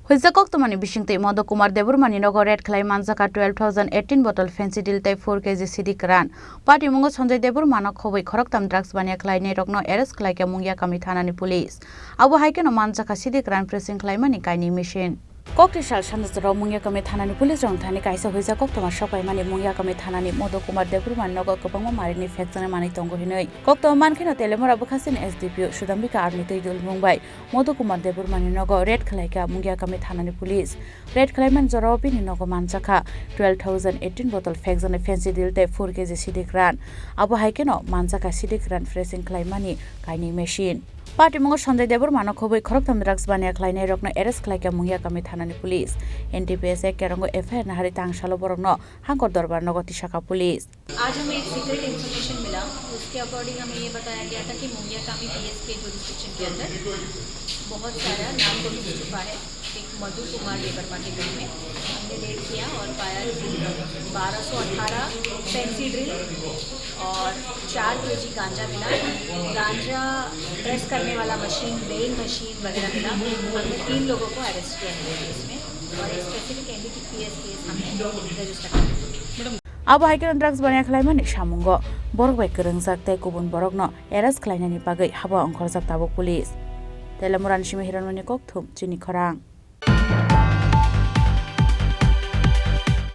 Hoijak Koktwmani Bisingtwi Madhu Kumar Debbarmani Nogo red khlai Manjakha 018 bottle Phensedyl tei 4 kg Siddi kran. Party mungo Sanjay Debbarmani khoboi Khorang drugs bania khlai nei rokno arrest khlai ke Mungya kami thanani police. Abo haike no Manjakha Siddi kran pressing khlai mani kaini machine. Koktwmani Sanjay Mungya kami thanani police rong thani kaisa Hoijak Koktwmani sokai mani Mungya kami thanani Madhu Kumar Debbarmani Nogo kobangma marini fekjana mani tongo hinoi. Koktwmani kheno telemora bukhasin SDPO Sudambika army teitul mungbai Madhu Kumar Debbarmani Nogo red khlai ka Mungya kami thanani police. Red khlai man jorobi ni Nogo Manjakha 018 bottle fekjana Phensedyl tei 4 kg Siddi kran. Abo haike no Manjakha Siddi kran pressing khlai mani kaini machine. Party mungo Sanjay Debbarmani khoboi Khorang drugs bania khlai nei rokno arrest khlai ka Mungya kami thanani police. NTPS केरंगो FIR नहरी तांगशालो बरगनो हांकोर दरबार नगोती शाखा police. आज हमें एक secret information मिला, उसके according हमें ये बताया गया था कि मुंगिया कामी PS के जुरिस्डिक्शन के अंदर बहुत सारा नाम को मिल चुका है। एक मधु कुमार देबरमनी घर में हमने रेड किया और पाया कि 1218 फेंसीड्रिल और 4 kg गांजा मिला। गांजा प्रेस करने वाला मशीन, वेइंग मशीन वगैरह मिला। हमने 3 लोगों को अरेस्ट किया है इसमें और एक स्पेसिफिक NDPS केस हमने रजिस्टर किया। Abo haike drugs bania khlai mani samungo borok bai kwrwngjak tei kubun borokno arrest khlainani bagui haba ongkhorjak tabuk police. Telemorani simi hiranmani Koktwmani Chini Khorang.